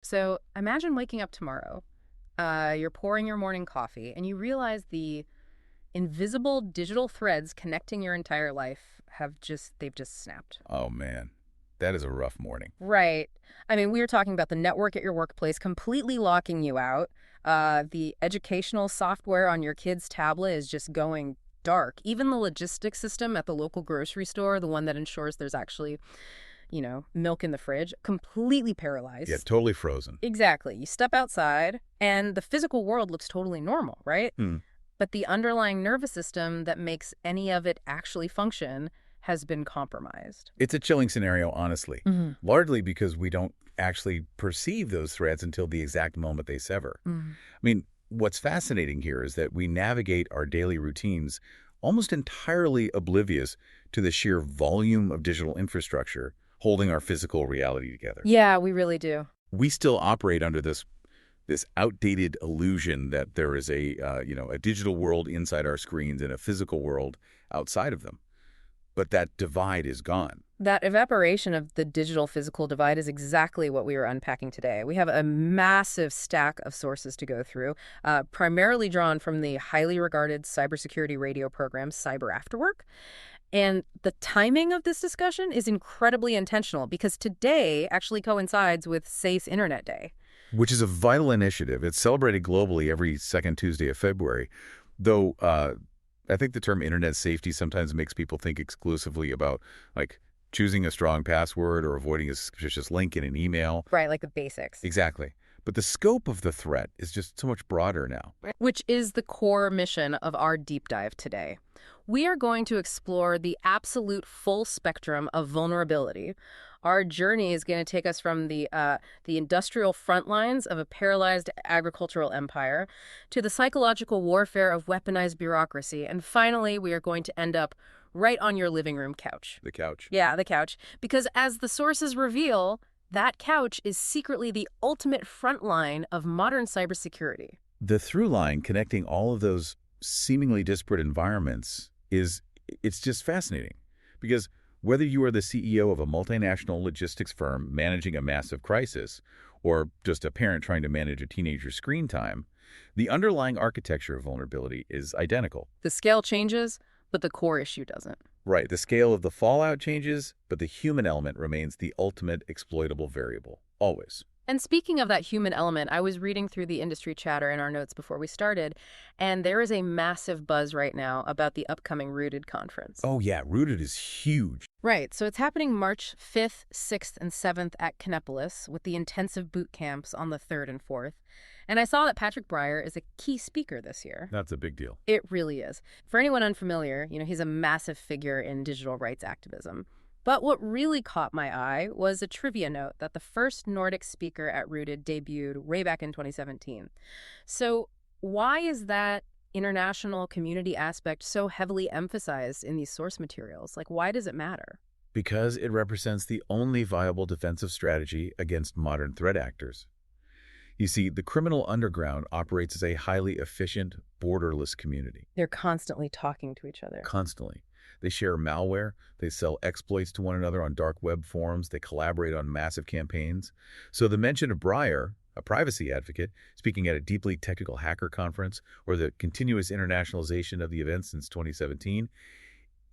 So imagine waking up tomorrow. You're pouring your morning coffee, and you realize the invisible digital threads connecting your entire life they've just snapped. Oh, man. That is a rough morning. Right. I mean, we were talking about the network at your workplace completely locking you out. The educational software on your kid's tablet is just going dark. Even the logistics system at the local grocery store, the one that ensures there's actually, milk in the fridge, completely Yeah, paralyzed. totally frozen. Exactly. You step outside, and the physical world looks totally normal, right? Hmm. But the underlying nervous system that makes any of it actually function has been compromised. It's a chilling scenario, honestly, Mhm. largely because we don't actually perceive those threads until the exact moment they sever. Mhm. I mean, what's fascinating here is that we navigate our daily routines almost entirely oblivious to the sheer volume of digital infrastructure holding our physical reality together. Yeah, we really do. We still operate under this outdated illusion that there is a digital world inside our screens and a physical world outside of them. But that divide is gone. That evaporation of the digital physical divide is exactly what we are unpacking today. We have a massive stack of sources to go through, primarily drawn from the highly regarded cybersecurity radio program Cyber After Work. And the timing of this discussion is incredibly intentional because today actually coincides with Safe Internet Day. Which is a vital initiative. It's celebrated globally every second Tuesday of February, though I think the term internet safety sometimes makes people think exclusively about, like, choosing a strong password or avoiding a suspicious link in an email. Right, like the basics. Exactly. But the scope of the threat is just so much broader now. Which is the core mission of our deep dive today. We are going to explore the absolute full spectrum of vulnerability. Our journey is going to take us from the industrial front lines of a paralyzed agricultural empire to the psychological warfare of weaponized bureaucracy. And finally, we are going to end up right on your living room couch. The couch. Yeah, the couch. Because as the sources reveal, that couch is secretly the ultimate front line of modern cybersecurity. The through line connecting all of those seemingly disparate environments it's just fascinating. Because whether you are the CEO of a multinational logistics firm managing a massive crisis, or just a parent trying to manage a teenager's screen time, the underlying architecture of vulnerability is identical. The scale changes, but the core issue doesn't. Right, the scale of the fallout changes, but the human element remains the ultimate exploitable variable, always. And speaking of that human element, I was reading through the industry chatter in our notes before we started, and there is a massive buzz right now about the upcoming Rooted conference. Oh yeah, Rooted is huge. Right, so it's happening March 5th, 6th, and 7th at Kannapolis with the intensive boot camps on the 3rd and 4th. And I saw that Patrick Breyer is a key speaker this year. That's a big deal. It really is. For anyone unfamiliar, he's a massive figure in digital rights activism. But what really caught my eye was a trivia note that the first Nordic speaker at Rooted debuted way back in 2017. So why is that international community aspect so heavily emphasized in these source materials? Like, why does it matter? Because it represents the only viable defensive strategy against modern threat actors. You see, the criminal underground operates as a highly efficient, borderless community. They're constantly talking to each other. Constantly. They share malware, they sell exploits to one another on dark web forums, they collaborate on massive campaigns. So the mention of Breyer, a privacy advocate, speaking at a deeply technical hacker conference, or the continuous internationalization of the event since 2017,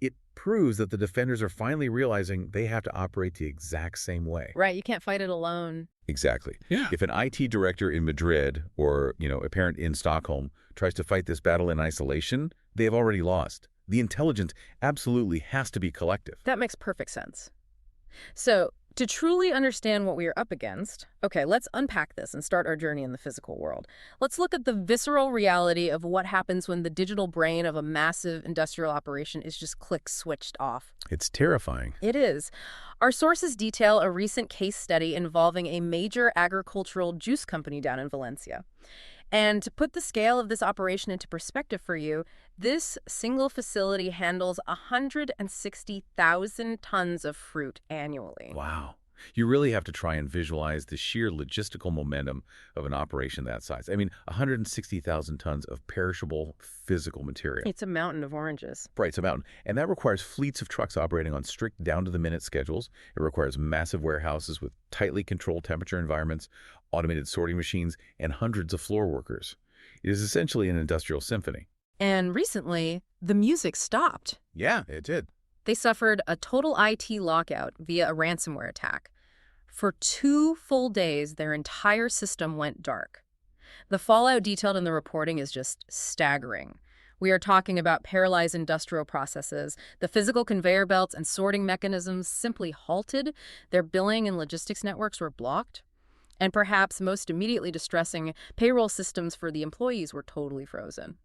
it proves that the defenders are finally realizing they have to operate the exact same way. Right, you can't fight it alone. Exactly. Yeah. If an IT director in Madrid or, a parent in Stockholm tries to fight this battle in isolation, they have already lost. The intelligence absolutely has to be collective. That makes perfect sense. So, to truly understand what we are up against, okay, let's unpack this and start our journey in the physical world. Let's look at the visceral reality of what happens when the digital brain of a massive industrial operation is just switched off. It's terrifying. It is. Our sources detail a recent case study involving a major agricultural juice company down in Valencia. And to put the scale of this operation into perspective for you, this single facility handles 160,000 tons of fruit annually. Wow. You really have to try and visualize the sheer logistical momentum of an operation that size. I mean, 160,000 tons of perishable physical material. It's a mountain of oranges. Right, it's a mountain. And that requires fleets of trucks operating on strict down-to-the-minute schedules. It requires massive warehouses with tightly controlled temperature environments, automated sorting machines, and hundreds of floor workers. It is essentially an industrial symphony. And recently, the music stopped. Yeah, it did. They suffered a total IT lockout via a ransomware attack. For 2 full days, their entire system went dark. The fallout detailed in the reporting is just staggering. We are talking about paralyzed industrial processes. The physical conveyor belts and sorting mechanisms simply halted. Their billing and logistics networks were blocked. And perhaps most immediately distressing, payroll systems for the employees were totally frozen.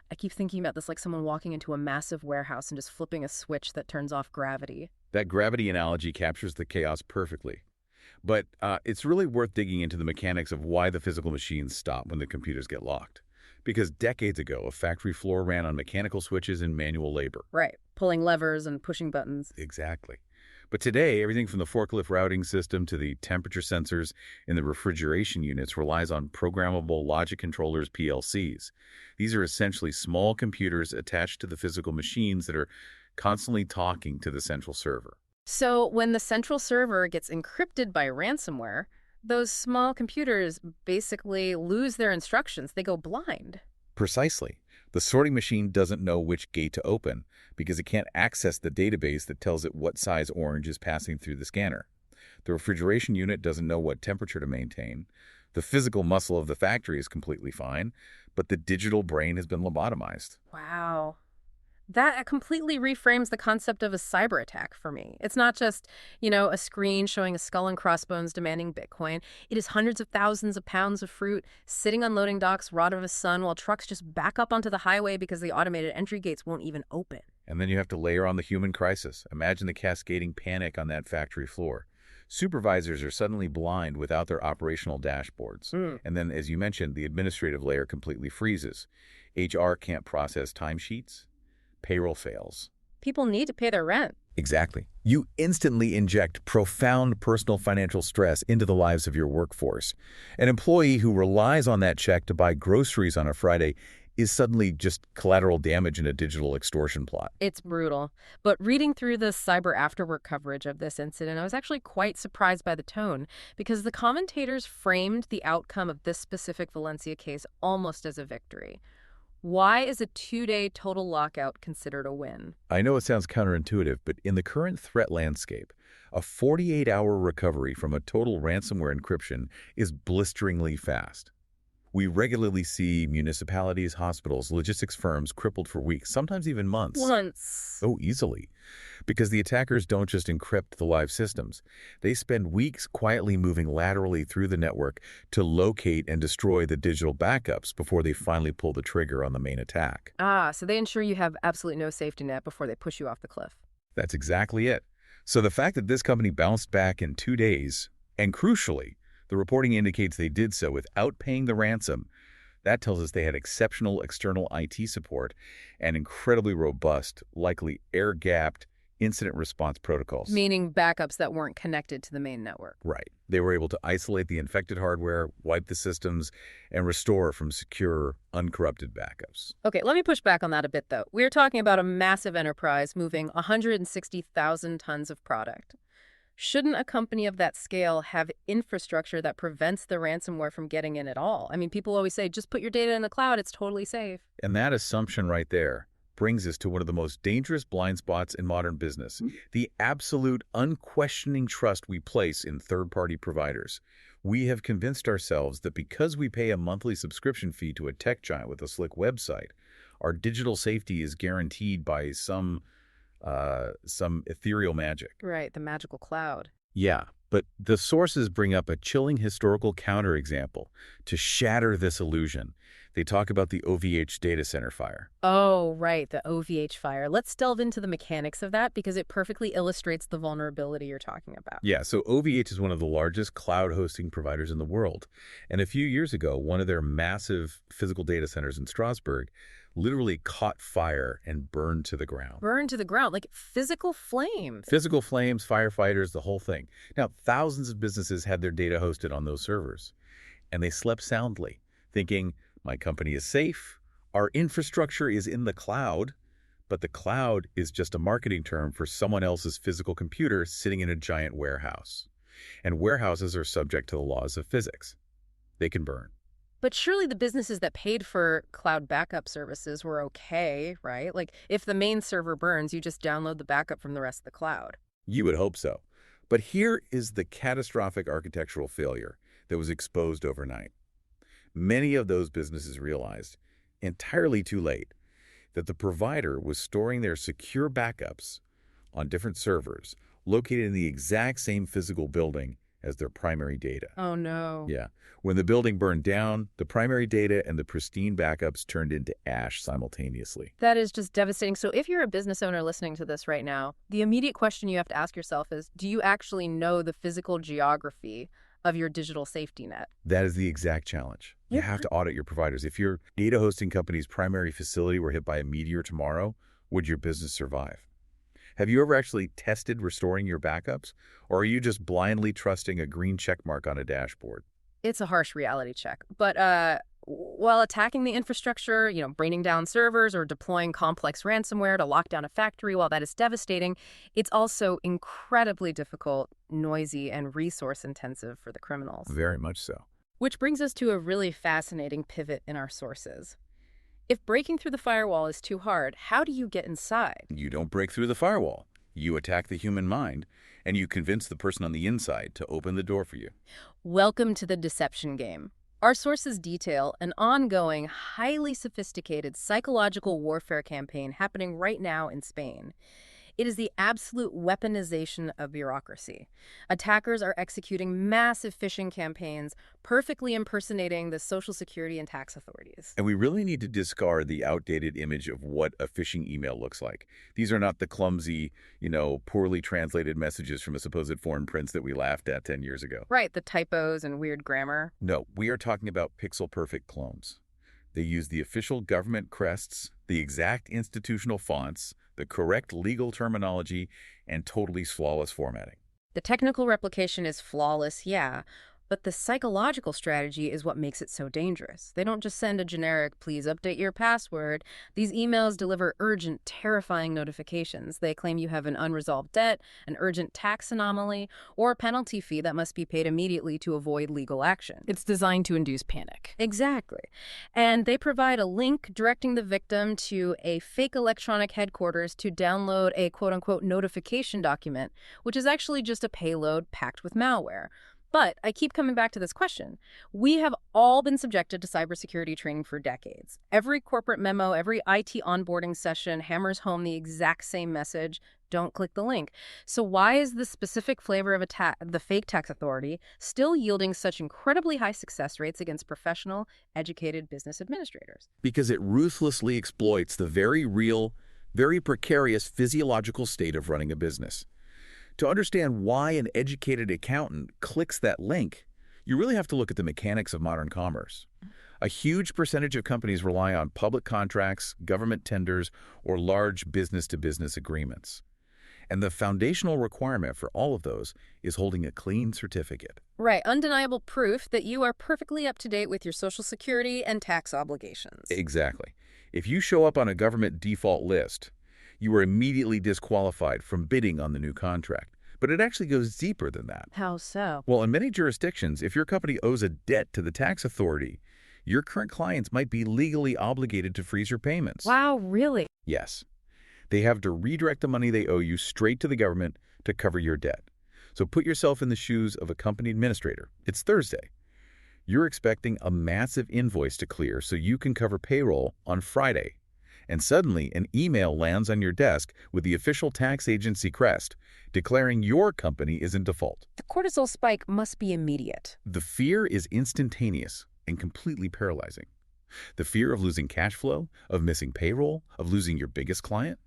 I keep thinking about this like someone walking into a massive warehouse and just flipping a switch that turns off gravity. That gravity analogy captures the chaos perfectly. But it's really worth digging into the mechanics of why the physical machines stop when the computers get locked. Because decades ago, a factory floor ran on mechanical switches and manual labor. Right, pulling levers and pushing buttons. Exactly. But today, everything from the forklift routing system to the temperature sensors in the refrigeration units relies on programmable logic controllers, PLCs. These are essentially small computers attached to the physical machines that are constantly talking to the central server. So when the central server gets encrypted by ransomware, those small computers basically lose their instructions. They go blind. Precisely. The sorting machine doesn't know which gate to open because it can't access the database that tells it what size orange is passing through the scanner. The refrigeration unit doesn't know what temperature to maintain. The physical muscle of the factory is completely fine, but the digital brain has been lobotomized. Wow. That completely reframes the concept of a cyber attack for me. It's not just, a screen showing a skull and crossbones demanding Bitcoin. It is hundreds of thousands of pounds of fruit sitting on loading docks, rot of the sun, while trucks just back up onto the highway because the automated entry gates won't even open. And then you have to layer on the human crisis. Imagine the cascading panic on that factory floor. Supervisors are suddenly blind without their operational dashboards. And then, as you mentioned, the administrative layer completely freezes. HR can't process timesheets. Payroll fails. People need to pay their rent. Exactly. You instantly inject profound personal financial stress into the lives of your workforce. An employee who relies on that check to buy groceries on a Friday is suddenly just collateral damage in a digital extortion plot. It's brutal. But reading through the cyber afterwork coverage of this incident, I was actually quite surprised by the tone because the commentators framed the outcome of this specific Valencia case almost as a victory. Why is a 2-day total lockout considered a win? I know it sounds counterintuitive, but in the current threat landscape, a 48-hour recovery from a total ransomware encryption is blisteringly fast. We regularly see municipalities, hospitals, logistics firms crippled for weeks, sometimes even months. Oh, easily. Because the attackers don't just encrypt the live systems. They spend weeks quietly moving laterally through the network to locate and destroy the digital backups before they finally pull the trigger on the main attack. So they ensure you have absolutely no safety net before they push you off the cliff. That's exactly it. So the fact that this company bounced back in 2 days, and crucially, the reporting indicates they did so without paying the ransom, that tells us they had exceptional external IT support and incredibly robust, likely air-gapped, incident response protocols. Meaning backups that weren't connected to the main network. Right. They were able to isolate the infected hardware, wipe the systems, and restore from secure, uncorrupted backups. Okay, let me push back on that a bit, though. We're talking about a massive enterprise moving 160,000 tons of product. Shouldn't a company of that scale have infrastructure that prevents the ransomware from getting in at all? I mean, people always say, just put your data in the cloud, it's totally safe. And that assumption right there brings us to one of the most dangerous blind spots in modern business, the absolute unquestioning trust we place in third-party providers. We have convinced ourselves that because we pay a monthly subscription fee to a tech giant with a slick website, our digital safety is guaranteed by some ethereal magic. Right, the magical cloud. Yeah, but the sources bring up a chilling historical counterexample to shatter this illusion. They talk about the OVH data center fire. Oh, right, the OVH fire. Let's delve into the mechanics of that because it perfectly illustrates the vulnerability you're talking about. Yeah, so OVH is one of the largest cloud hosting providers in the world. And a few years ago, one of their massive physical data centers in Strasbourg literally caught fire and burned to the ground. Burned to the ground, like physical flames. Physical flames, firefighters, the whole thing. Now, thousands of businesses had their data hosted on those servers, and they slept soundly, thinking, my company is safe, our infrastructure is in the cloud, but the cloud is just a marketing term for someone else's physical computer sitting in a giant warehouse. And warehouses are subject to the laws of physics. They can burn. But surely the businesses that paid for cloud backup services were okay, right? Like if the main server burns, you just download the backup from the rest of the cloud. You would hope so. But here is the catastrophic architectural failure that was exposed overnight. Many of those businesses realized, entirely too late, that the provider was storing their secure backups on different servers located in the exact same physical building as their primary data. Oh, no. Yeah. When the building burned down, the primary data and the pristine backups turned into ash simultaneously. That is just devastating. So if you're a business owner listening to this right now, the immediate question you have to ask yourself is, do you actually know the physical geography of your digital safety net? That is the exact challenge. You have to audit your providers. If your data hosting company's primary facility were hit by a meteor tomorrow, would your business survive? Have you ever actually tested restoring your backups? Or are you just blindly trusting a green check mark on a dashboard? It's a harsh reality check. But while attacking the infrastructure, bringing down servers or deploying complex ransomware to lock down a factory, while that is devastating, it's also incredibly difficult, noisy, and resource-intensive for the criminals. Very much so. Which brings us to a really fascinating pivot in our sources. If breaking through the firewall is too hard, how do you get inside? You don't break through the firewall. You attack the human mind, and you convince the person on the inside to open the door for you. Welcome to the deception game. Our sources detail an ongoing, highly sophisticated psychological warfare campaign happening right now in Spain. It is the absolute weaponization of bureaucracy. Attackers are executing massive phishing campaigns, perfectly impersonating the Social Security and tax authorities. And we really need to discard the outdated image of what a phishing email looks like. These are not the clumsy, poorly translated messages from a supposed foreign prince that we laughed at 10 years ago. Right, the typos and weird grammar. No, we are talking about pixel-perfect clones. They use the official government crests, the exact institutional fonts, the correct legal terminology, and totally flawless formatting. The technical replication is flawless, yeah, but the psychological strategy is what makes it so dangerous. They don't just send a generic, please update your password. These emails deliver urgent, terrifying notifications. They claim you have an unresolved debt, an urgent tax anomaly, or a penalty fee that must be paid immediately to avoid legal action. It's designed to induce panic. Exactly. And they provide a link directing the victim to a fake electronic headquarters to download a quote-unquote notification document, which is actually just a payload packed with malware. But I keep coming back to this question. We have all been subjected to cybersecurity training for decades. Every corporate memo, every IT onboarding session hammers home the exact same message: don't click the link. So why is the specific flavor of the fake tax authority still yielding such incredibly high success rates against professional, educated business administrators? Because it ruthlessly exploits the very real, very precarious physiological state of running a business. To understand why an educated accountant clicks that link, you really have to look at the mechanics of modern commerce. A huge percentage of companies rely on public contracts, government tenders, or large business-to-business agreements. And the foundational requirement for all of those is holding a clean certificate. Right, undeniable proof that you are perfectly up to date with your Social Security and tax obligations. Exactly. If you show up on a government default list, you are immediately disqualified from bidding on the new contract. But it actually goes deeper than that. How so? Well, in many jurisdictions, if your company owes a debt to the tax authority, your current clients might be legally obligated to freeze your payments. Wow, really? Yes. They have to redirect the money they owe you straight to the government to cover your debt. So put yourself in the shoes of a company administrator. It's Thursday. You're expecting a massive invoice to clear so you can cover payroll on Friday. And suddenly, an email lands on your desk with the official tax agency crest, declaring your company is in default. The cortisol spike must be immediate. The fear is instantaneous and completely paralyzing. The fear of losing cash flow, of missing payroll, of losing your biggest client.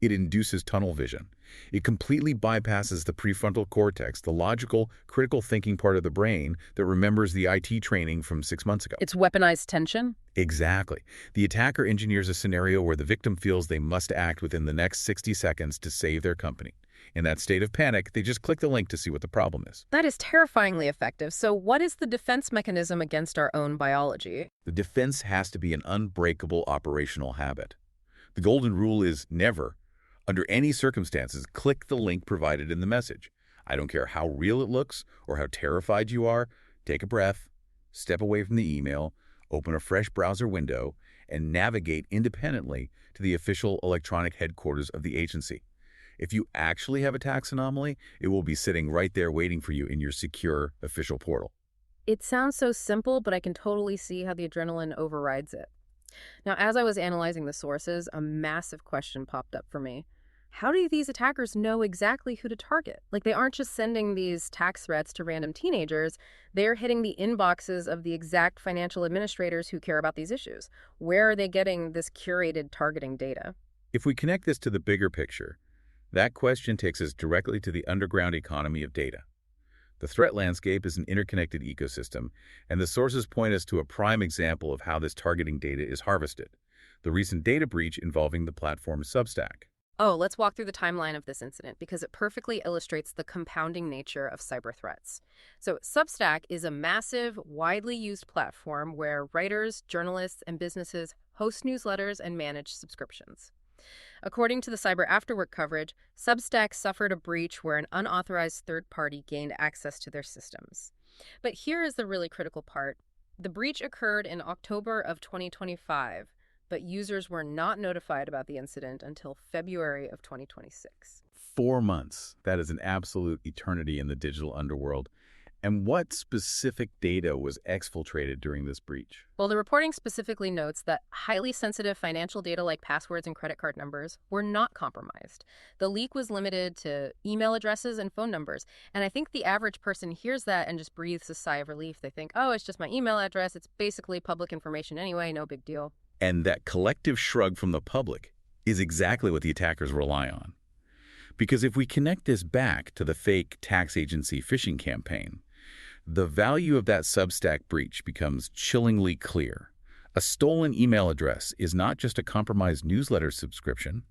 It induces tunnel vision. It completely bypasses the prefrontal cortex, the logical, critical thinking part of the brain that remembers the IT training from 6 months ago. It's weaponized tension? Exactly. The attacker engineers a scenario where the victim feels they must act within the next 60 seconds to save their company. In that state of panic, they just click the link to see what the problem is. That is terrifyingly effective. So what is the defense mechanism against our own biology? The defense has to be an unbreakable operational habit. The golden rule is never, under any circumstances, click the link provided in the message. I don't care how real it looks or how terrified you are. Take a breath, step away from the email, open a fresh browser window, and navigate independently to the official electronic headquarters of the agency. If you actually have a tax anomaly, it will be sitting right there waiting for you in your secure official portal. It sounds so simple, but I can totally see how the adrenaline overrides it. Now, as I was analyzing the sources, a massive question popped up for me. How do these attackers know exactly who to target? Like, they aren't just sending these tax threats to random teenagers. They're hitting the inboxes of the exact financial administrators who care about these issues. Where are they getting this curated targeting data? If we connect this to the bigger picture, that question takes us directly to the underground economy of data. The threat landscape is an interconnected ecosystem, and the sources point us to a prime example of how this targeting data is harvested, the recent data breach involving the platform Substack. Oh, let's walk through the timeline of this incident because it perfectly illustrates the compounding nature of cyber threats. So Substack is a massive, widely used platform where writers, journalists, and businesses host newsletters and manage subscriptions. According to the Cyber Afterwork coverage, Substack suffered a breach where an unauthorized third party gained access to their systems. But here is the really critical part. The breach occurred in October of 2025, but users were not notified about the incident until February of 2026. 4 months. That is an absolute eternity in the digital underworld. And what specific data was exfiltrated during this breach? Well, the reporting specifically notes that highly sensitive financial data like passwords and credit card numbers were not compromised. The leak was limited to email addresses and phone numbers. And I think the average person hears that and just breathes a sigh of relief. They think, oh, it's just my email address. It's basically public information anyway. No big deal. And that collective shrug from the public is exactly what the attackers rely on. Because if we connect this back to the fake tax agency phishing campaign, the value of that Substack breach becomes chillingly clear. A stolen email address is not just a compromised newsletter subscription.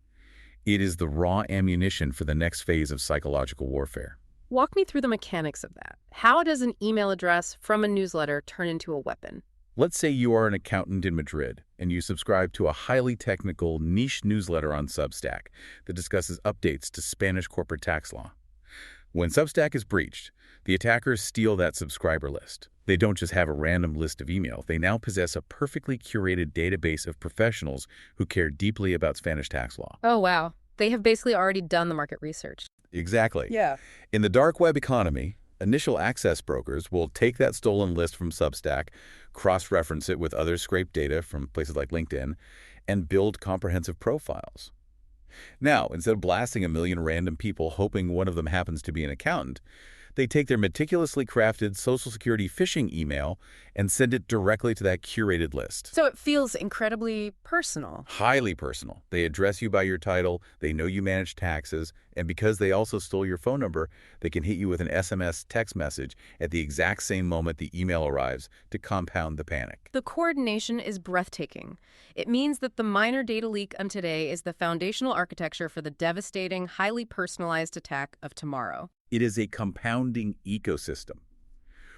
It is the raw ammunition for the next phase of psychological warfare. Walk me through the mechanics of that. How does an email address from a newsletter turn into a weapon? Let's say you are an accountant in Madrid and you subscribe to a highly technical niche newsletter on Substack that discusses updates to Spanish corporate tax law. When Substack is breached, the attackers steal that subscriber list. They don't just have a random list of emails. They now possess a perfectly curated database of professionals who care deeply about Spanish tax law. Oh, wow. They have basically already done the market research. Exactly. Yeah. In the dark web economy, initial access brokers will take that stolen list from Substack, cross-reference it with other scraped data from places like LinkedIn, and build comprehensive profiles. Now, instead of blasting a million random people hoping one of them happens to be an accountant, they take their meticulously crafted Social Security phishing email and send it directly to that curated list. So it feels incredibly personal. Highly personal. They address you by your title, they know you manage taxes, and because they also stole your phone number, they can hit you with an SMS text message at the exact same moment the email arrives to compound the panic. The coordination is breathtaking. It means that the minor data leak of today is the foundational architecture for the devastating, highly personalized attack of tomorrow. It is a compounding ecosystem.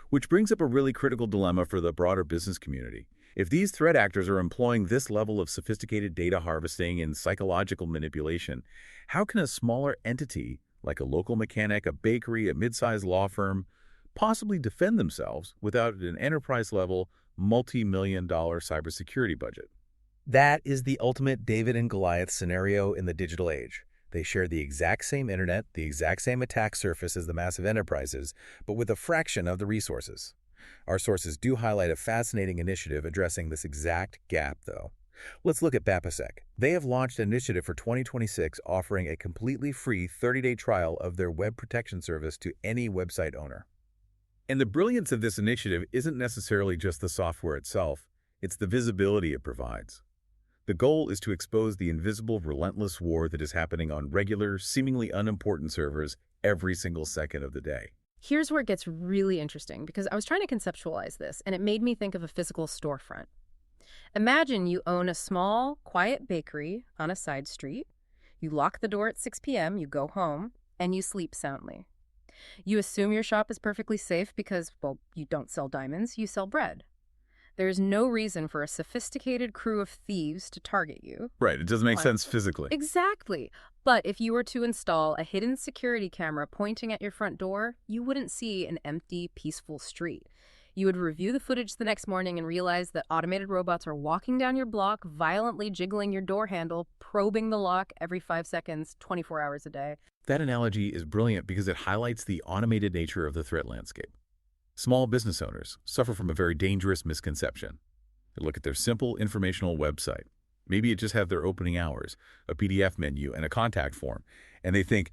Which brings up a really critical dilemma for the broader business community. If these threat actors are employing this level of sophisticated data harvesting and psychological manipulation, how can a smaller entity, like a local mechanic, a bakery, a mid-sized law firm, possibly defend themselves without an enterprise-level, multi-million-dollar cybersecurity budget? That is the ultimate David and Goliath scenario in the digital age. They share the exact same internet, the exact same attack surface as the massive enterprises, but with a fraction of the resources. Our sources do highlight a fascinating initiative addressing this exact gap, though. Let's look at VAPASEC. They have launched an initiative for 2026 offering a completely free 30-day trial of their web protection service to any website owner. And the brilliance of this initiative isn't necessarily just the software itself, it's the visibility it provides. The goal is to expose the invisible, relentless war that is happening on regular, seemingly unimportant servers every single second of the day. Here's where it gets really interesting, because I was trying to conceptualize this, and it made me think of a physical storefront. Imagine you own a small, quiet bakery on a side street. You lock the door at 6 p.m., you go home, and you sleep soundly. You assume your shop is perfectly safe because, well, you don't sell diamonds, you sell bread. There's no reason for a sophisticated crew of thieves to target you. Right, it doesn't make Why? sense physically. Exactly. But if you were to install a hidden security camera pointing at your front door, you wouldn't see an empty, peaceful street. You would review the footage the next morning and realize that automated robots are walking down your block, violently jiggling your door handle, probing the lock every 5 seconds, 24 hours a day. That analogy is brilliant because it highlights the automated nature of the threat landscape. Small business owners suffer from a very dangerous misconception. They look at their simple informational website. Maybe it just has their opening hours, a PDF menu, and a contact form. And they think,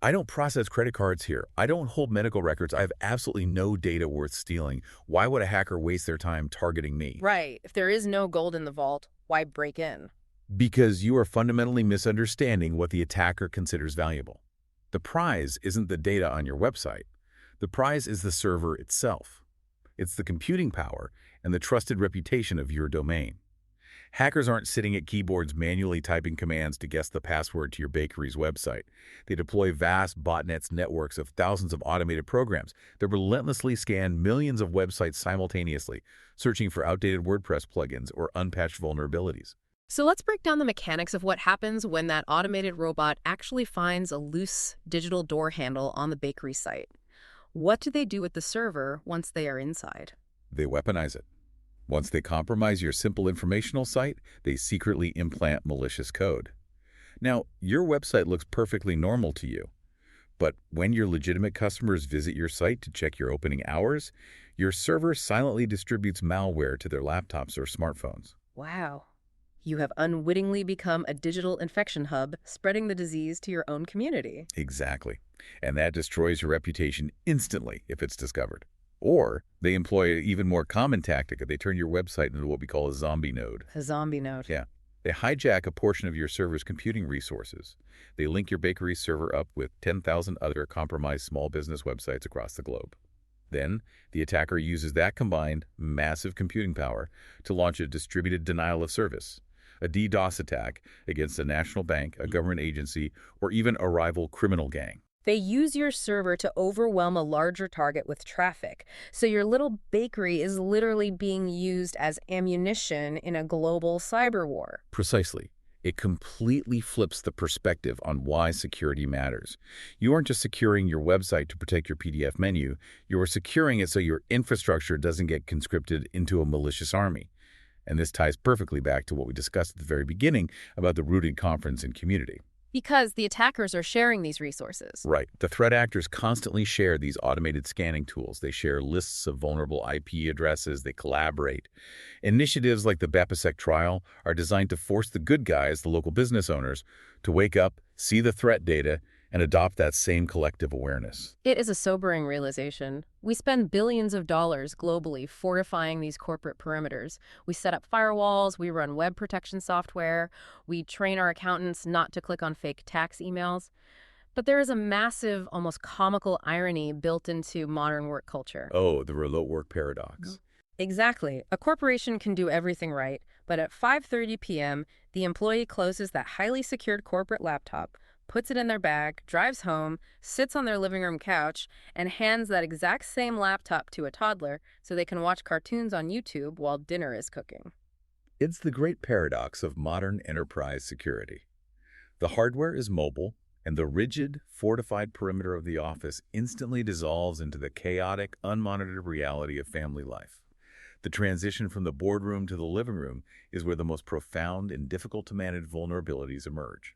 I don't process credit cards here. I don't hold medical records. I have absolutely no data worth stealing. Why would a hacker waste their time targeting me? Right. If there is no gold in the vault, why break in? Because you are fundamentally misunderstanding what the attacker considers valuable. The prize isn't the data on your website. The prize is the server itself. It's the computing power and the trusted reputation of your domain. Hackers aren't sitting at keyboards manually typing commands to guess the password to your bakery's website. They deploy vast botnets networks of thousands of automated programs that relentlessly scan millions of websites simultaneously, searching for outdated WordPress plugins or unpatched vulnerabilities. So let's break down the mechanics of what happens when that automated robot actually finds a loose digital door handle on the bakery site. What do they do with the server once they are inside? They weaponize it. Once they compromise your simple informational site, they secretly implant malicious code. Now, your website looks perfectly normal to you, but when your legitimate customers visit your site to check your opening hours, your server silently distributes malware to their laptops or smartphones. Wow. You have unwittingly become a digital infection hub, spreading the disease to your own community. Exactly. And that destroys your reputation instantly if it's discovered. Or they employ an even more common tactic. They turn your website into what we call a zombie node. A zombie node. Yeah. They hijack a portion of your server's computing resources. They link your bakery server up with 10,000 other compromised small business websites across the globe. Then, the attacker uses that combined, massive computing power to launch a distributed denial of service, a DDoS attack against a national bank, a government agency, or even a rival criminal gang. They use your server to overwhelm a larger target with traffic. So your little bakery is literally being used as ammunition in a global cyber war. Precisely. It completely flips the perspective on why security matters. You aren't just securing your website to protect your PDF menu. You are securing it so your infrastructure doesn't get conscripted into a malicious army. And this ties perfectly back to what we discussed at the very beginning about the rooted conference and community. Because the attackers are sharing these resources. Right. The threat actors constantly share these automated scanning tools. They share lists of vulnerable IP addresses. They collaborate. Initiatives like the VAPASEC trial are designed to force the good guys, the local business owners, to wake up, see the threat data, and adopt that same collective awareness. It is a sobering realization. We spend billions of dollars globally fortifying these corporate perimeters. We set up firewalls, we run web protection software, we train our accountants not to click on fake tax emails. But there is a massive, almost comical irony built into modern work culture. Oh, the remote work paradox. Exactly. A corporation can do everything right, but at 5:30 p.m., the employee closes that highly secured corporate laptop, puts it in their bag, drives home, sits on their living room couch, and hands that exact same laptop to a toddler so they can watch cartoons on YouTube while dinner is cooking. It's the great paradox of modern enterprise security. The hardware is mobile, and the rigid, fortified perimeter of the office instantly dissolves into the chaotic, unmonitored reality of family life. The transition from the boardroom to the living room is where the most profound and difficult-to-manage vulnerabilities emerge.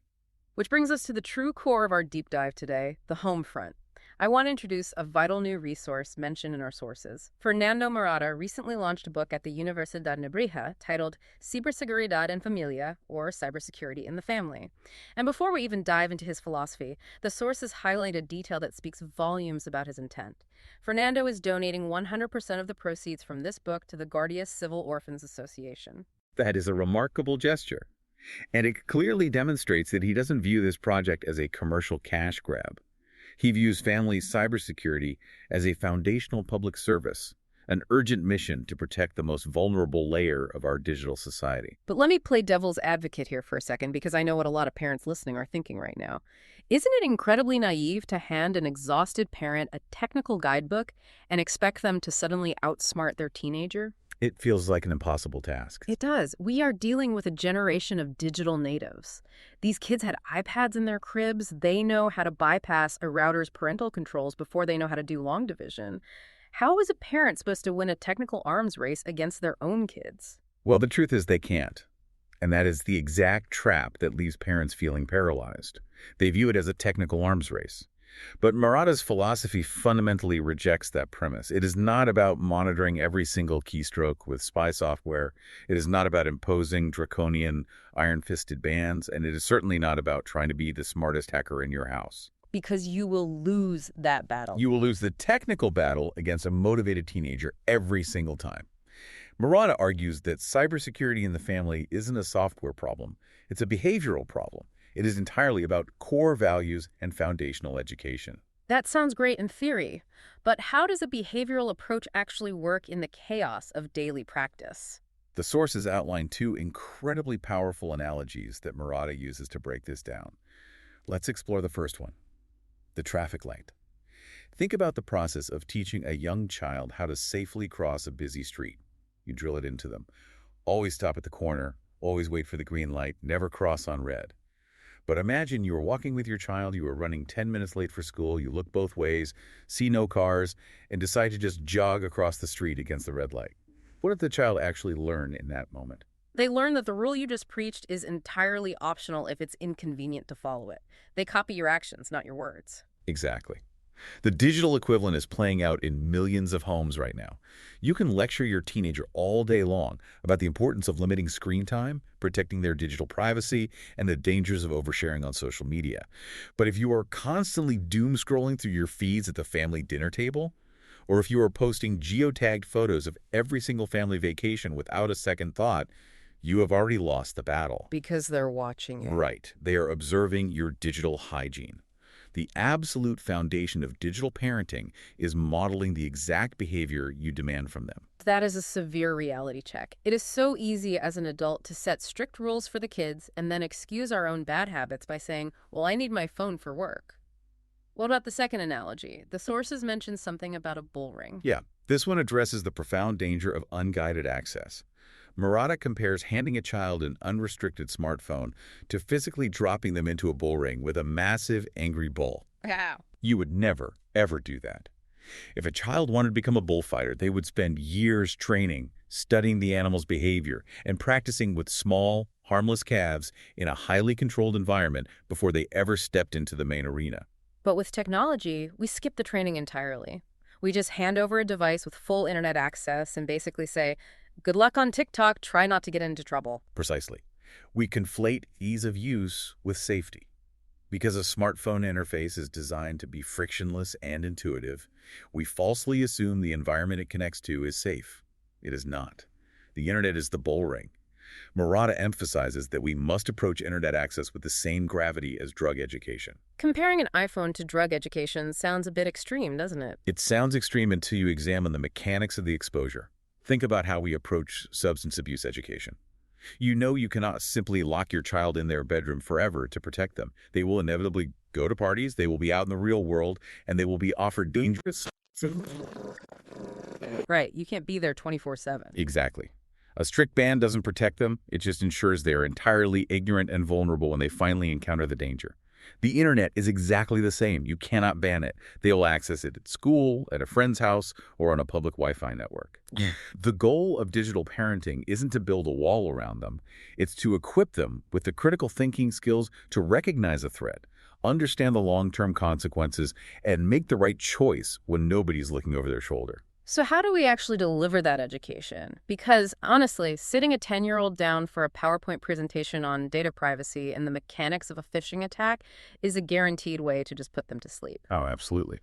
Which brings us to the true core of our deep dive today, the home front. I want to introduce a vital new resource mentioned in our sources. Fernando Murata recently launched a book at the Universidad Nebrija titled Cyberseguridad en Familia, or Cybersecurity in the Family. And before we even dive into his philosophy, the sources highlight a detail that speaks volumes about his intent. Fernando is donating 100% of the proceeds from this book to the Guardias Civil Orphans Association. That is a remarkable gesture, and it clearly demonstrates that he doesn't view this project as a commercial cash grab. He views family cybersecurity as a foundational public service, an urgent mission to protect the most vulnerable layer of our digital society. But let me play devil's advocate here for a second, because I know what a lot of parents listening are thinking right now. Isn't it incredibly naive to hand an exhausted parent a technical guidebook and expect them to suddenly outsmart their teenager? It feels like an impossible task. It does. We are dealing with a generation of digital natives. These kids had iPads in their cribs. They know how to bypass a router's parental controls before they know how to do long division. How is a parent supposed to win a technical arms race against their own kids? Well, the truth is they can't. And that is the exact trap that leaves parents feeling paralyzed. They view it as a technical arms race. But Murata's philosophy fundamentally rejects that premise. It is not about monitoring every single keystroke with spy software. It is not about imposing draconian, iron-fisted bans. And it is certainly not about trying to be the smartest hacker in your house. Because you will lose that battle. You will lose the technical battle against a motivated teenager every single time. Murata argues that cybersecurity in the family isn't a software problem. It's a behavioral problem. It is entirely about core values and foundational education. That sounds great in theory, but how does a behavioral approach actually work in the chaos of daily practice? The sources outline two incredibly powerful analogies that Murata uses to break this down. Let's explore the first one, the traffic light. Think about the process of teaching a young child how to safely cross a busy street. You drill it into them. Always stop at the corner, always wait for the green light, never cross on red. But imagine you were walking with your child, you were running 10 minutes late for school, you look both ways, see no cars, and decide to just jog across the street against the red light. What did the child actually learn in that moment? They learn that the rule you just preached is entirely optional if it's inconvenient to follow it. They copy your actions, not your words. Exactly. The digital equivalent is playing out in millions of homes right now. You can lecture your teenager all day long about the importance of limiting screen time, protecting their digital privacy, and the dangers of oversharing on social media. But if you are constantly doom scrolling through your feeds at the family dinner table, or if you are posting geotagged photos of every single family vacation without a second thought, you have already lost the battle. Because they're watching it. Right. They are observing your digital hygiene. The absolute foundation of digital parenting is modeling the exact behavior you demand from them. That is a severe reality check. It is so easy as an adult to set strict rules for the kids and then excuse our own bad habits by saying, well, I need my phone for work. What about the second analogy? The sources mention something about a bull ring. Yeah, this one addresses the profound danger of unguided access. Murata compares handing a child an unrestricted smartphone to physically dropping them into a bull ring with a massive, angry bull. Wow. You would never, ever do that. If a child wanted to become a bullfighter, they would spend years training, studying the animal's behavior, and practicing with small, harmless calves in a highly controlled environment before they ever stepped into the main arena. But with technology, we skip the training entirely. We just hand over a device with full internet access and basically say, good luck on TikTok, try not to get into trouble. Precisely. We conflate ease of use with safety. Because a smartphone interface is designed to be frictionless and intuitive, we falsely assume the environment it connects to is safe. It is not. The internet is the bull ring. Murata emphasizes that we must approach internet access with the same gravity as drug education. Comparing an iPhone to drug education sounds a bit extreme, doesn't it? It sounds extreme until you examine the mechanics of the exposure. Think about how we approach substance abuse education. You know you cannot simply lock your child in their bedroom forever to protect them. They will inevitably go to parties, they will be out in the real world, and they will be offered dangerous... Right, you can't be there 24/7. Exactly. A strict ban doesn't protect them, it just ensures they are entirely ignorant and vulnerable when they finally encounter the danger. The internet is exactly the same. You cannot ban it. They will access it at school, at a friend's house, or on a public Wi-Fi network. The goal of digital parenting isn't to build a wall around them. It's to equip them with the critical thinking skills to recognize a threat, understand the long-term consequences, and make the right choice when nobody's looking over their shoulder. So how do we actually deliver that education? Because honestly, sitting a 10-year-old down for a PowerPoint presentation on data privacy and the mechanics of a phishing attack is a guaranteed way to just put them to sleep. Oh, absolutely.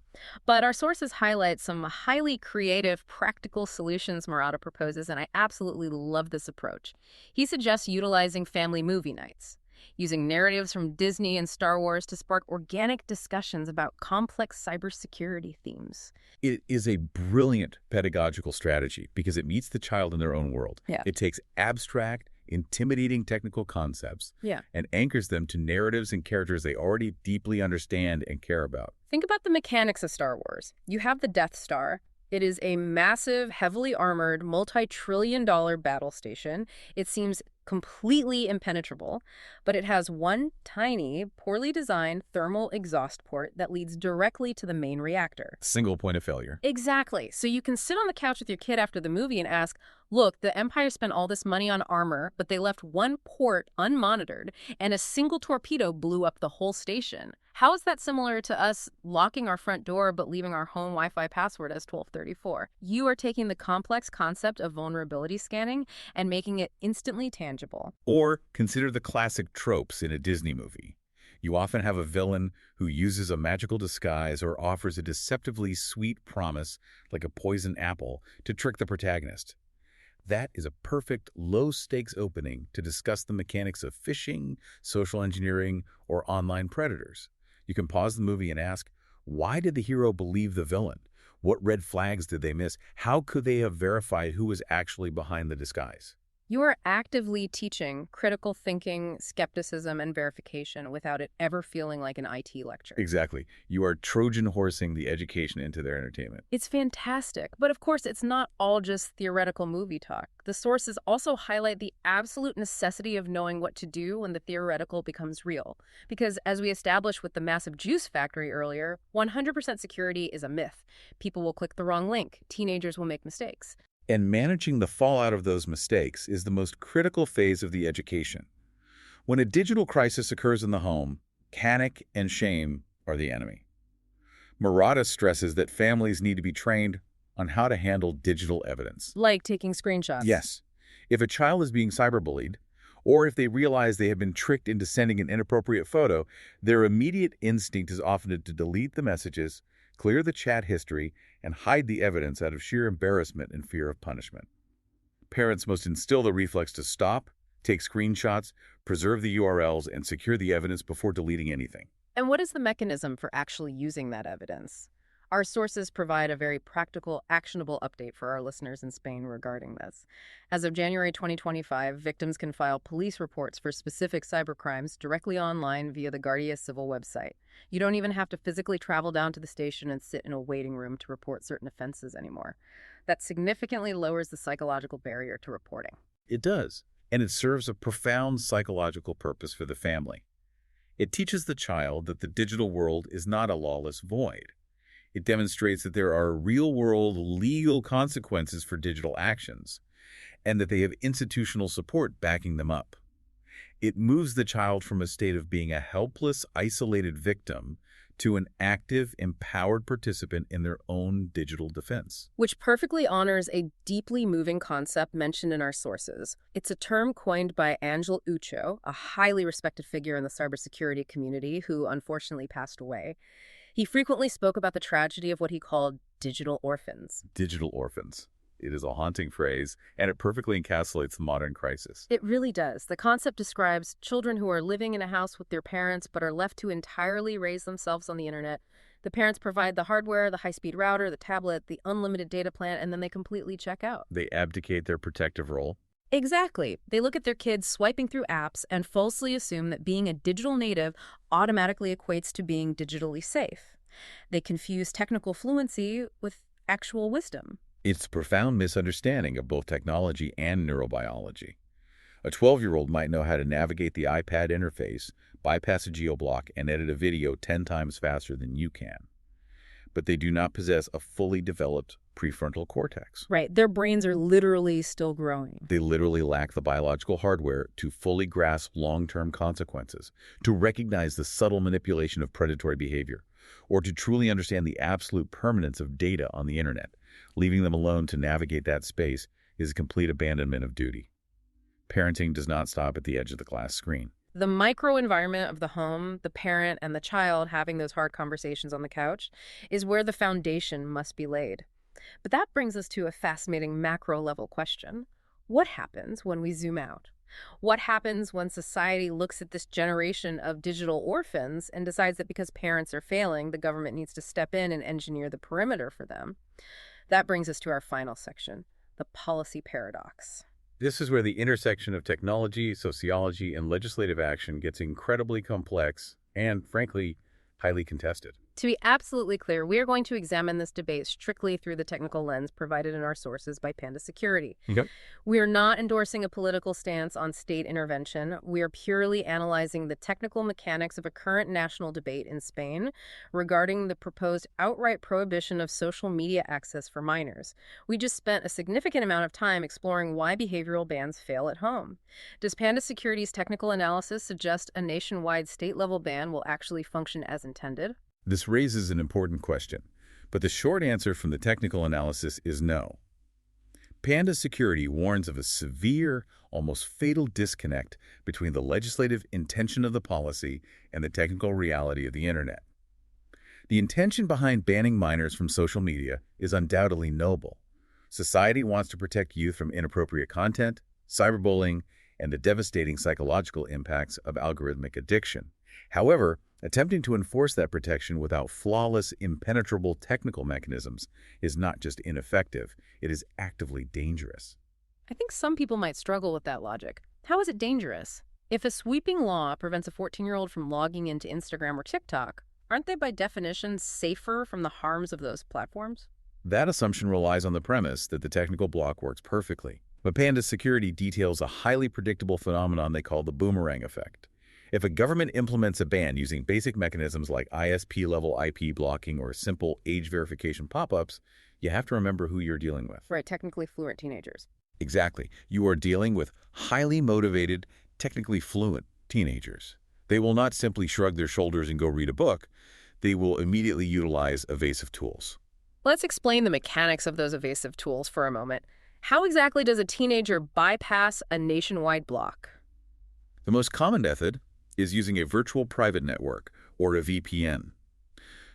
But our sources highlight some highly creative, practical solutions Murata proposes, and I absolutely love this approach. He suggests utilizing family movie nights, using narratives from Disney and Star Wars to spark organic discussions about complex cybersecurity themes. It is a brilliant pedagogical strategy because it meets the child in their own world. Yeah. It takes abstract, intimidating technical concepts Yeah. and anchors them to narratives and characters they already deeply understand and care about. Think about the mechanics of Star Wars. You have the Death Star. It is a massive, heavily armored, multi-trillion-dollar battle station. It seems completely impenetrable, but it has one tiny, poorly designed thermal exhaust port that leads directly to the main reactor. Single point of failure. Exactly. So you can sit on the couch with your kid after the movie and ask, look, the Empire spent all this money on armor, but they left one port unmonitored, and a single torpedo blew up the whole station. How is that similar to us locking our front door but leaving our home Wi-Fi password as 1234? You are taking the complex concept of vulnerability scanning and making it instantly tangible. Or consider the classic tropes in a Disney movie. You often have a villain who uses a magical disguise or offers a deceptively sweet promise, like a poison apple, to trick the protagonist. That is a perfect low-stakes opening to discuss the mechanics of phishing, social engineering, or online predators. You can pause the movie and ask, why did the hero believe the villain? What red flags did they miss? How could they have verified who was actually behind the disguise? You are actively teaching critical thinking, skepticism, and verification without it ever feeling like an IT lecture. Exactly. You are Trojan horsing the education into their entertainment. It's fantastic. But of course, it's not all just theoretical movie talk. The sources also highlight the absolute necessity of knowing what to do when the theoretical becomes real. Because as we established with the massive juice factory earlier, 100% security is a myth. People will click the wrong link. Teenagers will make mistakes. And managing the fallout of those mistakes is the most critical phase of the education. When a digital crisis occurs in the home, panic and shame are the enemy. Murata stresses that families need to be trained on how to handle digital evidence. Like taking screenshots. Yes. If a child is being cyberbullied, or if they realize they have been tricked into sending an inappropriate photo, their immediate instinct is often to delete the messages, clear the chat history, and hide the evidence out of sheer embarrassment and fear of punishment. Parents must instill the reflex to stop, take screenshots, preserve the URLs, and secure the evidence before deleting anything. And what is the mechanism for actually using that evidence? Our sources provide a very practical, actionable update for our listeners in Spain regarding this. As of January 2025, victims can file police reports for specific cybercrimes directly online via the Guardia Civil website. You don't even have to physically travel down to the station and sit in a waiting room to report certain offenses anymore. That significantly lowers the psychological barrier to reporting. It does, and it serves a profound psychological purpose for the family. It teaches the child that the digital world is not a lawless void. It demonstrates that there are real-world legal consequences for digital actions, and that they have institutional support backing them up. It moves the child from a state of being a helpless, isolated victim to an active, empowered participant in their own digital defense. Which perfectly honors a deeply moving concept mentioned in our sources. It's a term coined by Angel Ucho, a highly respected figure in the cybersecurity community who unfortunately passed away. He frequently spoke about the tragedy of what he called digital orphans. Digital orphans. It is a haunting phrase, and it perfectly encapsulates the modern crisis. It really does. The concept describes children who are living in a house with their parents but are left to entirely raise themselves on the internet. The parents provide the hardware, the high-speed router, the tablet, the unlimited data plan, and then they completely check out. They abdicate their protective role. Exactly. They look at their kids swiping through apps and falsely assume that being a digital native automatically equates to being digitally safe. They confuse technical fluency with actual wisdom. It's a profound misunderstanding of both technology and neurobiology. A 12-year-old might know how to navigate the iPad interface, bypass a geoblock, and edit a video 10 times faster than you can. But they do not possess a fully developed prefrontal cortex. Right. Their brains are literally still growing. They literally lack the biological hardware to fully grasp long-term consequences, to recognize the subtle manipulation of predatory behavior, or to truly understand the absolute permanence of data on the internet. Leaving them alone to navigate that space is a complete abandonment of duty. Parenting does not stop at the edge of the glass screen. The microenvironment of the home, the parent and the child having those hard conversations on the couch, is where the foundation must be laid. But that brings us to a fascinating macro-level question. What happens when we zoom out? What happens when society looks at this generation of digital orphans and decides that because parents are failing, the government needs to step in and engineer the perimeter for them? That brings us to our final section, the policy paradox. This is where the intersection of technology, sociology, and legislative action gets incredibly complex and, frankly, highly contested. To be absolutely clear, we are going to examine this debate strictly through the technical lens provided in our sources by Panda Security. Okay. We are not endorsing a political stance on state intervention. We are purely analyzing the technical mechanics of a current national debate in Spain regarding the proposed outright prohibition of social media access for minors. We just spent a significant amount of time exploring why behavioral bans fail at home. Does Panda Security's technical analysis suggest a nationwide state-level ban will actually function as intended? This raises an important question, but the short answer from the technical analysis is no. Panda Security warns of a severe, almost fatal disconnect between the legislative intention of the policy and the technical reality of the Internet. The intention behind banning minors from social media is undoubtedly noble. Society wants to protect youth from inappropriate content, cyberbullying, and the devastating psychological impacts of algorithmic addiction. However, attempting to enforce that protection without flawless, impenetrable technical mechanisms is not just ineffective, it is actively dangerous. I think some people might struggle with that logic. How is it dangerous? If a sweeping law prevents a 14-year-old from logging into Instagram or TikTok, aren't they by definition safer from the harms of those platforms? That assumption relies on the premise that the technical block works perfectly. But Panda Security details a highly predictable phenomenon they call the boomerang effect. If a government implements a ban using basic mechanisms like ISP-level IP blocking or simple age verification pop-ups, you have to remember who you're dealing with. Right, technically fluent teenagers. Exactly. You are dealing with highly motivated, technically fluent teenagers. They will not simply shrug their shoulders and go read a book. They will immediately utilize evasive tools. Let's explain the mechanics of those evasive tools for a moment. How exactly does a teenager bypass a nationwide block? The most common method is using a virtual private network, or a VPN.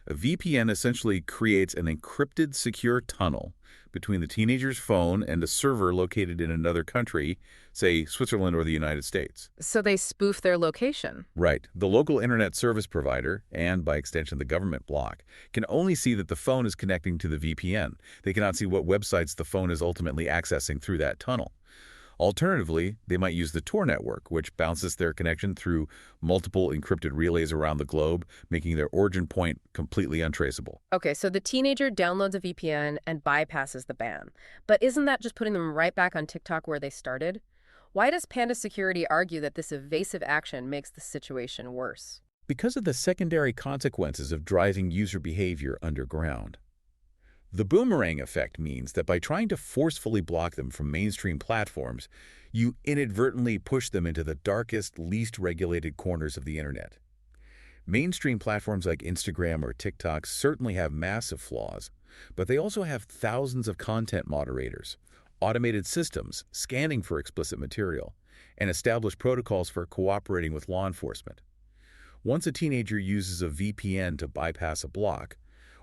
A VPN essentially creates an encrypted, secure tunnel between the teenager's phone and a server located in another country, say Switzerland or the United States. So they spoof their location. Right. The local internet service provider, and by extension the government block, can only see that the phone is connecting to the VPN. They cannot see what websites the phone is ultimately accessing through that tunnel. Alternatively, they might use the Tor network, which bounces their connection through multiple encrypted relays around the globe, making their origin point completely untraceable. Okay, so the teenager downloads a VPN and bypasses the ban. But isn't that just putting them right back on TikTok where they started? Why does Panda Security argue that this evasive action makes the situation worse? Because of the secondary consequences of driving user behavior underground. The boomerang effect means that by trying to forcefully block them from mainstream platforms, you inadvertently push them into the darkest, least regulated corners of the Internet. Mainstream platforms like Instagram or TikTok certainly have massive flaws, but they also have thousands of content moderators, automated systems scanning for explicit material, and established protocols for cooperating with law enforcement. Once a teenager uses a VPN to bypass a block,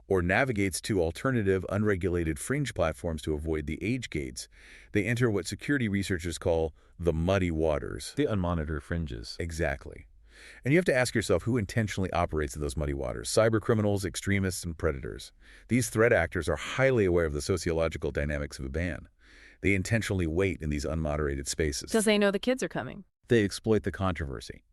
or navigates to alternative, unregulated fringe platforms to avoid the age gates, they enter what security researchers call the muddy waters. The unmonitored fringes. Exactly. And you have to ask yourself who intentionally operates in those muddy waters: cybercriminals, extremists, and predators. These threat actors are highly aware of the sociological dynamics of a ban. They intentionally wait in these unmoderated spaces. Does they know the kids are coming? They exploit the controversy.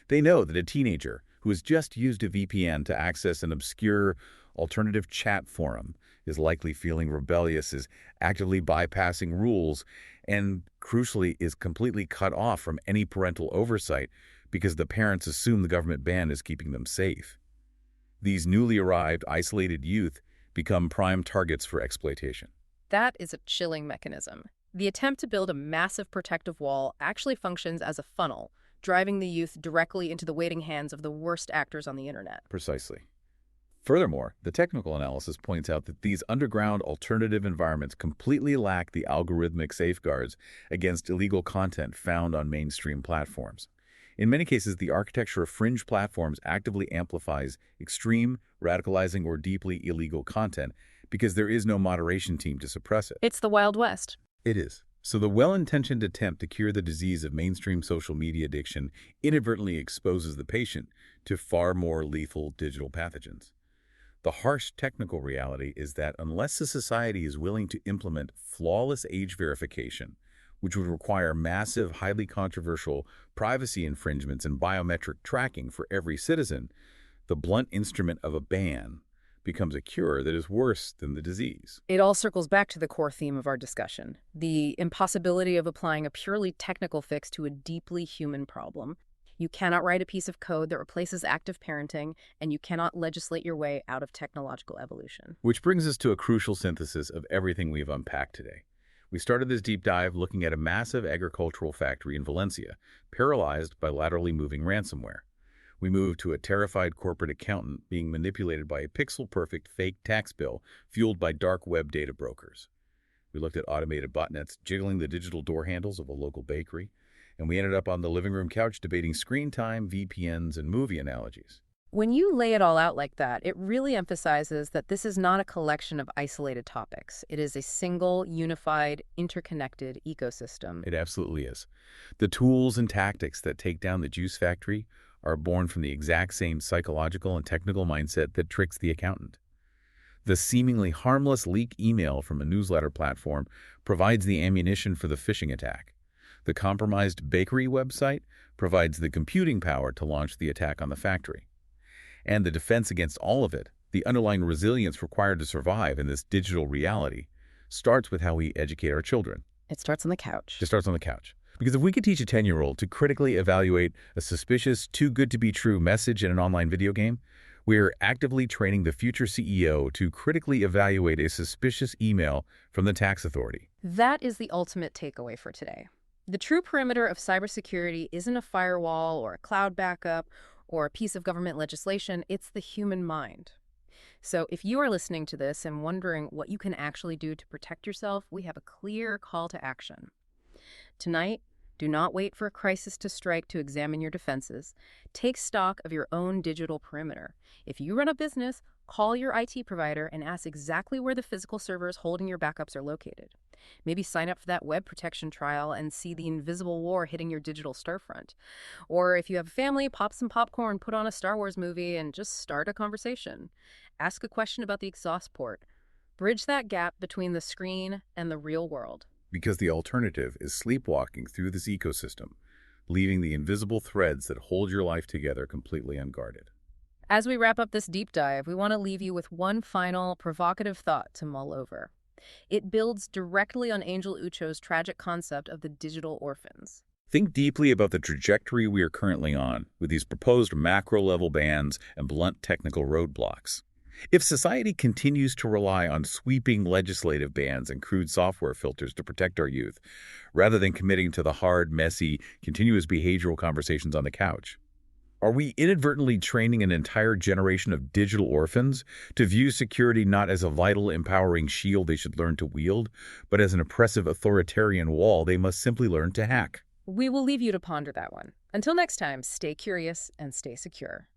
They know that a teenager who has just used a VPN to access an obscure alternative chat forum is likely feeling rebellious, is actively bypassing rules, and crucially is completely cut off from any parental oversight because the parents assume the government ban is keeping them safe. These newly arrived, isolated youth become prime targets for exploitation. That is a chilling mechanism. The attempt to build a massive protective wall actually functions as a funnel, driving the youth directly into the waiting hands of the worst actors on the Internet. Precisely. Furthermore, the technical analysis points out that these underground alternative environments completely lack the algorithmic safeguards against illegal content found on mainstream platforms. In many cases, the architecture of fringe platforms actively amplifies extreme, radicalizing, or deeply illegal content because there is no moderation team to suppress it. It's the Wild West. It is. So the well-intentioned attempt to cure the disease of mainstream social media addiction inadvertently exposes the patient to far more lethal digital pathogens. The harsh technical reality is that unless a society is willing to implement flawless age verification, which would require massive, highly controversial privacy infringements and biometric tracking for every citizen, the blunt instrument of a ban becomes a cure that is worse than the disease. It all circles back to the core theme of our discussion, the impossibility of applying a purely technical fix to a deeply human problem. You cannot write a piece of code that replaces active parenting, and you cannot legislate your way out of technological evolution. Which brings us to a crucial synthesis of everything we've unpacked today. We started this deep dive looking at a massive agricultural factory in Valencia, paralyzed by laterally moving ransomware. We moved to a terrified corporate accountant being manipulated by a pixel-perfect fake tax bill fueled by dark web data brokers. We looked at automated botnets jiggling the digital door handles of a local bakery, and we ended up on the living room couch debating screen time, VPNs, and movie analogies. When you lay it all out like that, it really emphasizes that this is not a collection of isolated topics. It is a single, unified, interconnected ecosystem. It absolutely is. The tools and tactics that take down the juice factory are born from the exact same psychological and technical mindset that tricks the accountant. The seemingly harmless leak email from a newsletter platform provides the ammunition for the phishing attack. The compromised bakery website provides the computing power to launch the attack on the factory. And the defense against all of it, the underlying resilience required to survive in this digital reality, starts with how we educate our children. It starts on the couch. It starts on the couch. Because if we could teach a 10-year-old to critically evaluate a suspicious, too-good-to-be-true message in an online video game, we're actively training the future CEO to critically evaluate a suspicious email from the tax authority. That is the ultimate takeaway for today. The true perimeter of cybersecurity isn't a firewall or a cloud backup or a piece of government legislation. It's the human mind. So if you are listening to this and wondering what you can actually do to protect yourself, we have a clear call to action. Tonight, do not wait for a crisis to strike to examine your defenses. Take stock of your own digital perimeter. If you run a business, call your IT provider and ask exactly where the physical servers holding your backups are located. Maybe sign up for that web protection trial and see the invisible war hitting your digital storefront. Or if you have a family, pop some popcorn, put on a Star Wars movie, and just start a conversation. Ask a question about the exhaust port. Bridge that gap between the screen and the real world. Because the alternative is sleepwalking through this ecosystem, leaving the invisible threads that hold your life together completely unguarded. As we wrap up this deep dive, we want to leave you with one final provocative thought to mull over. It builds directly on Angel Ucho's tragic concept of the digital orphans. Think deeply about the trajectory we are currently on with these proposed macro-level bans and blunt technical roadblocks. If society continues to rely on sweeping legislative bans and crude software filters to protect our youth, rather than committing to the hard, messy, continuous behavioral conversations on the couch, are we inadvertently training an entire generation of digital orphans to view security not as a vital, empowering shield they should learn to wield, but as an oppressive authoritarian wall they must simply learn to hack? We will leave you to ponder that one. Until next time, stay curious and stay secure.